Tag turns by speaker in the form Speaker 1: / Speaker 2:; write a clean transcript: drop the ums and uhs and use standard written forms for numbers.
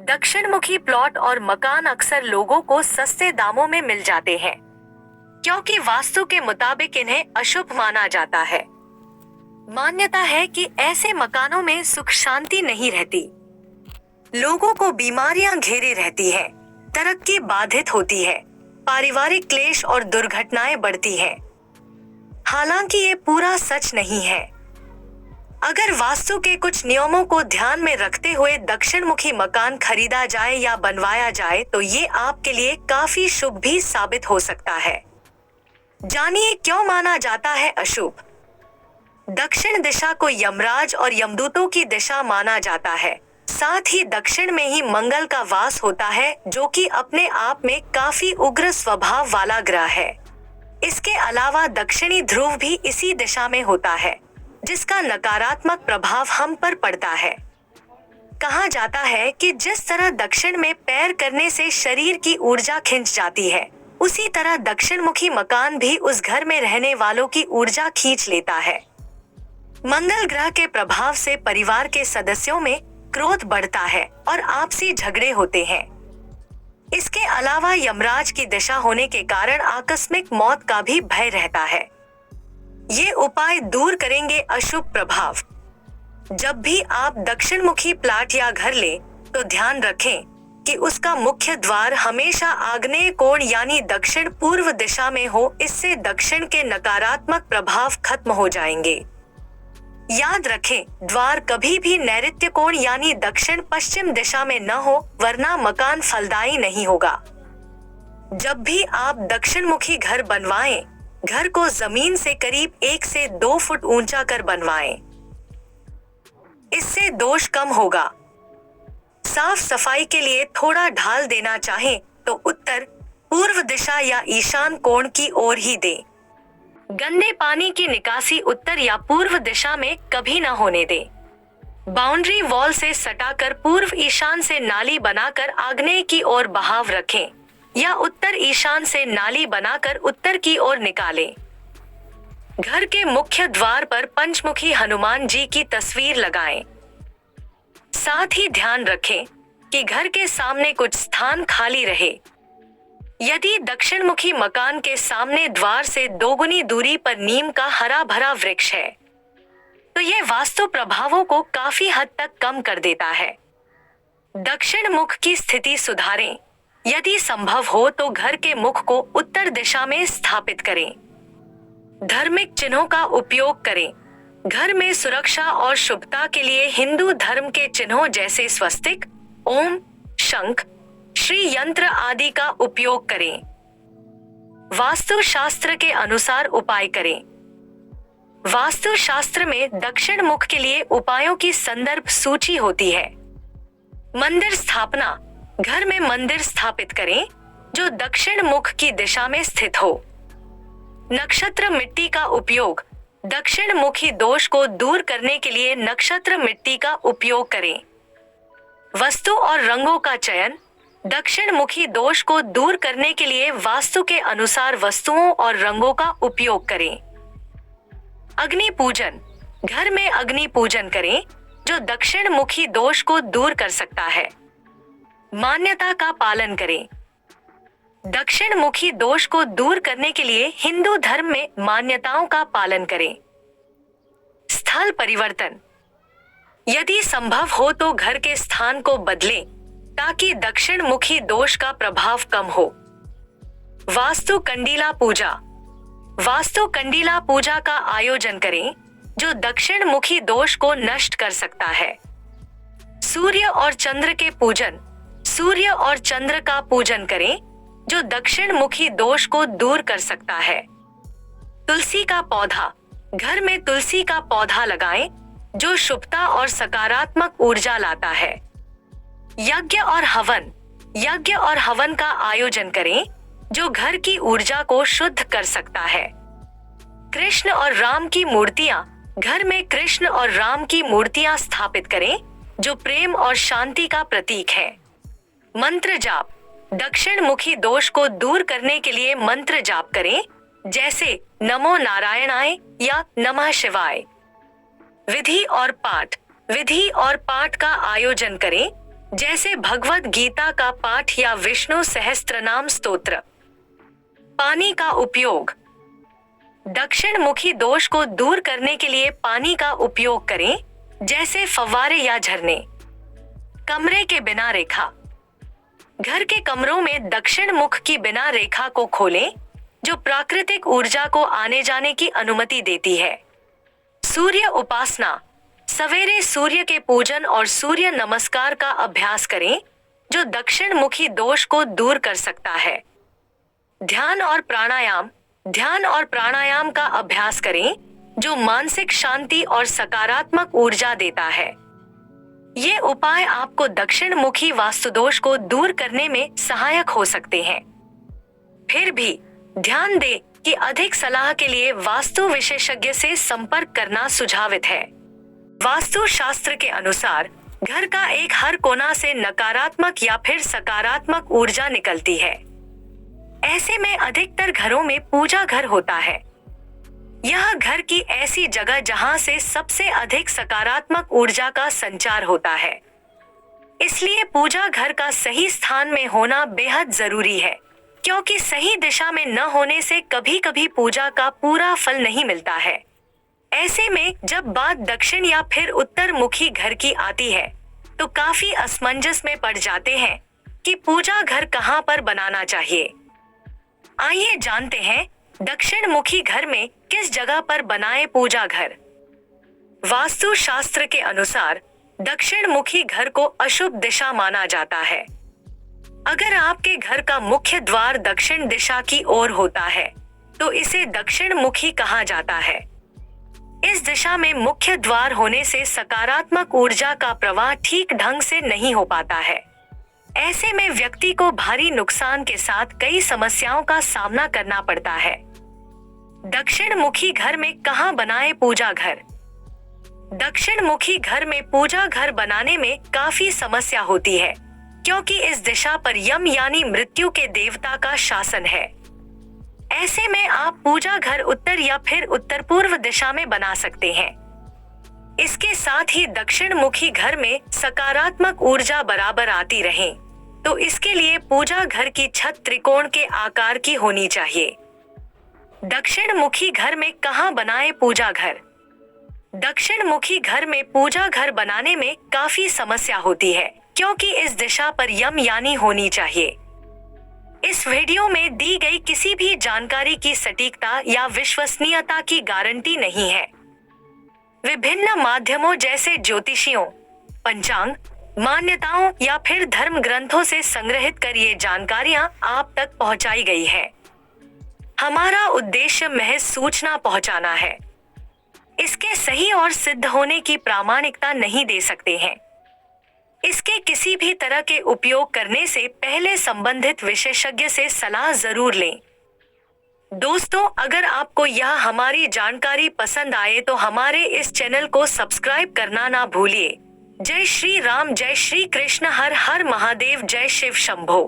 Speaker 1: दक्षिण मुखी प्लॉट और मकान अक्सर लोगों को सस्ते दामों में मिल जाते हैं, क्योंकि वास्तु के मुताबिक इन्हें अशुभ माना जाता है। मान्यता है कि ऐसे मकानों में सुख शांति नहीं रहती, लोगों को बीमारियां घेरे रहती हैं, तरक्की बाधित होती है, पारिवारिक क्लेश और दुर्घटनाएं बढ़ती हैं। हालांकि ये पूरा सच नहीं है। अगर वास्तु के कुछ नियमों को ध्यान में रखते हुए दक्षिण मुखी मकान खरीदा जाए या बनवाया जाए तो ये आपके लिए काफी शुभ भी साबित हो सकता है। जानिए क्यों माना जाता है अशुभ। दक्षिण दिशा को यमराज और यमदूतों की दिशा माना जाता है। साथ ही दक्षिण में ही मंगल का वास होता है, जो कि अपने आप में काफी उग्र स्वभाव वाला ग्रह है। इसके अलावा दक्षिणी ध्रुव भी इसी दिशा में होता है, जिसका नकारात्मक प्रभाव हम पर पड़ता है। कहा जाता है कि जिस तरह दक्षिण में पैर करने से शरीर की ऊर्जा खिंच जाती है, उसी तरह दक्षिण मुखी मकान भी उस घर में रहने वालों की ऊर्जा खींच लेता है। मंगल ग्रह के प्रभाव से परिवार के सदस्यों में क्रोध बढ़ता है और आपसी झगड़े होते हैं। इसके अलावा यमराज की दिशा होने के कारण आकस्मिक मौत का भी भय रहता है। ये उपाय दूर करेंगे अशुभ प्रभाव। जब भी आप दक्षिण मुखी प्लाट या घर लें, तो ध्यान रखें कि उसका मुख्य द्वार हमेशा आग्नेय कोण यानी दक्षिण पूर्व दिशा में हो। इससे दक्षिण के नकारात्मक प्रभाव खत्म हो जाएंगे। याद रखें, द्वार कभी भी नैऋत्य कोण यानी दक्षिण पश्चिम दिशा में न हो, वरना मकान फलदायी नहीं होगा। जब भी आप दक्षिण मुखी घर बनवाएं, घर को जमीन से करीब 1 से 2 फुट ऊंचा कर बनवाएं। इससे दोष कम होगा। साफ सफाई के लिए थोड़ा ढाल देना चाहें तो उत्तर पूर्व दिशा या ईशान कोण की ओर ही दें। गंदे पानी की निकासी उत्तर या पूर्व दिशा में कभी न होने दें। बाउंड्री वॉल से सटाकर पूर्व ईशान से नाली बनाकर आग्नेय की ओर बहाव रखें या उत्तर ईशान से नाली बनाकर उत्तर की ओर निकालें। घर के मुख्य द्वार पर पंचमुखी हनुमान जी की तस्वीर लगाएं। साथ ही ध्यान रखें कि घर के सामने कुछ स्थान खाली रहे। यदि दक्षिण मुखी मकान के सामने द्वार से 2 गुनी दूरी पर नीम का हरा भरा वृक्ष है, तो यह वास्तु प्रभावों को काफी हद तक कम कर देता है। दक्षिण मुख की स्थिति सुधारें। यदि संभव हो तो घर के मुख को उत्तर दिशा में स्थापित करें। धार्मिक चिन्हों का उपयोग करें। घर में सुरक्षा और शुभता के लिए हिंदू धर्म के चिन्हों जैसे स्वस्तिक, ओम, शंख, श्री यंत्र आदि का उपयोग करें। वास्तु शास्त्र के अनुसार उपाय करें। वास्तु शास्त्र में दक्षिण मुख के लिए उपायों की संदर्भ सूची होती है। मंदिर स्थापना। घर में मंदिर स्थापित करें जो दक्षिण मुख की दिशा में स्थित हो। नक्षत्र मिट्टी का उपयोग। दक्षिण मुखी दोष को दूर करने के लिए नक्षत्र मिट्टी का उपयोग करें। वस्तु और रंगों का चयन। दक्षिण मुखी दोष को दूर करने के लिए वास्तु के अनुसार वस्तुओं और रंगों का उपयोग करें। अग्नि पूजन। घर में अग्नि पूजन करें जो दक्षिण मुखी दोष को दूर कर सकता है। मान्यता का पालन करें। दक्षिण मुखी दोष को दूर करने के लिए हिंदू धर्म में मान्यताओं का पालन करें। स्थल परिवर्तन। यदि संभव हो तो घर के स्थान को बदलें ताकि दक्षिण मुखी दोष का प्रभाव कम हो। वास्तु कंडीला पूजा। वास्तु कंडीला पूजा का आयोजन करें जो दक्षिण मुखी दोष को नष्ट कर सकता है। सूर्य और चंद्र के पूजन। सूर्य और चंद्र का पूजन करें जो दक्षिण मुखी दोष को दूर कर सकता है। तुलसी का पौधा। घर में तुलसी का पौधा लगाएं जो शुभता और सकारात्मक ऊर्जा लाता है। यज्ञ और हवन। यज्ञ और हवन का आयोजन करें जो घर की ऊर्जा को शुद्ध कर सकता है। कृष्ण और राम की मूर्तियां। घर में कृष्ण और राम की मूर्तियां स्थापित करें जो प्रेम और शांति का प्रतीक है। मंत्र जाप। दक्षिण मुखी दोष को दूर करने के लिए मंत्र जाप करें जैसे नमो नारायणाय या नमः शिवाय। विधि और पाठ। विधि और पाठ का आयोजन करें जैसे भगवद गीता का पाठ या विष्णु सहस्त्रनाम स्तोत्र। पानी का उपयोग। दक्षिण मुखी दोष को दूर करने के लिए पानी का उपयोग करें, जैसे फव्वारे या झरने। कमरे के बिना रेखा। घर के कमरों में दक्षिण मुख की बिना रेखा को खोलें, जो प्राकृतिक ऊर्जा को आने जाने की अनुमति देती है। सूर्य उपासना। सवेरे सूर्य के पूजन और सूर्य नमस्कार का अभ्यास करें, जो दक्षिण मुखी दोष को दूर कर सकता है। ध्यान और प्राणायाम। ध्यान और प्राणायाम का अभ्यास करें, जो मानसिक शांति और सकारात्मक ऊर्जा देता है। ये उपाय आपको दक्षिण मुखी वास्तुदोष को दूर करने में सहायक हो सकते हैं। फिर भी ध्यान दें कि अधिक सलाह के लिए वास्तु विशेषज्ञ से संपर्क करना सुझावित है। वास्तु शास्त्र के अनुसार घर का एक हर कोना से नकारात्मक या फिर सकारात्मक ऊर्जा निकलती है। ऐसे में अधिकतर घरों में पूजा घर होता है। यह घर की ऐसी जगह जहां से सबसे अधिक सकारात्मक ऊर्जा का संचार होता है। इसलिए पूजा घर का सही स्थान में होना बेहद जरूरी है, क्योंकि सही दिशा में न होने से कभी कभी पूजा का पूरा फल नहीं मिलता है। ऐसे में जब बात दक्षिण या फिर उत्तर मुखी घर की आती है, तो काफी असमंजस में पड़ जाते हैं कि पूजा घर कहां पर बनाना चाहिए। आइए जानते हैं दक्षिण मुखी घर में किस जगह पर बनाए पूजा घर। वास्तु शास्त्र के अनुसार दक्षिण मुखी घर को अशुभ दिशा माना जाता है। अगर आपके घर का मुख्य द्वार दक्षिण दिशा की ओर होता है, तो इसे दक्षिण मुखी कहा जाता है। इस दिशा में मुख्य द्वार होने से सकारात्मक ऊर्जा का प्रवाह ठीक ढंग से नहीं हो पाता है। ऐसे में व्यक्ति को भारी नुकसान के साथ कई समस्याओं का सामना करना पड़ता है। दक्षिण मुखी घर में कहां बनाए पूजा घर। दक्षिण मुखी घर में पूजा घर बनाने में काफी समस्या होती है, क्योंकि इस दिशा पर यम यानी मृत्यु के देवता का शासन है। ऐसे में आप पूजा घर उत्तर या फिर उत्तर पूर्व दिशा में बना सकते हैं। इसके साथ ही दक्षिण मुखी घर में सकारात्मक ऊर्जा बराबर आती रहे, तो इसके लिए पूजा घर की छत त्रिकोण के आकार की होनी चाहिए। दक्षिण मुखी घर में कहां बनाए पूजा घर। दक्षिण मुखी घर में पूजा घर बनाने में काफी समस्या होती है, क्योंकि इस दिशा पर यम यानी होनी चाहिए। इस वीडियो में दी गई किसी भी जानकारी की सटीकता या विश्वसनीयता की गारंटी नहीं है। विभिन्न माध्यमों जैसे ज्योतिषियों, पंचांग, मान्यताओं या फिर धर्म ग्रंथों से संग्रहित कर ये जानकारियां आप तक पहुंचाई गई है। हमारा उद्देश्य महज सूचना पहुंचाना है। इसके सही और सिद्ध होने की प्रामाणिकता नहीं दे सकते हैं। इसके किसी भी तरह के उपयोग करने से पहले संबंधित विशेषज्ञ से सलाह जरूर लें। दोस्तों, अगर आपको यह हमारी जानकारी पसंद आए तो हमारे इस चैनल को सब्सक्राइब करना ना भूलिए। जय श्री राम, जय श्री कृष्ण, हर हर महादेव, जय शिव शंभो।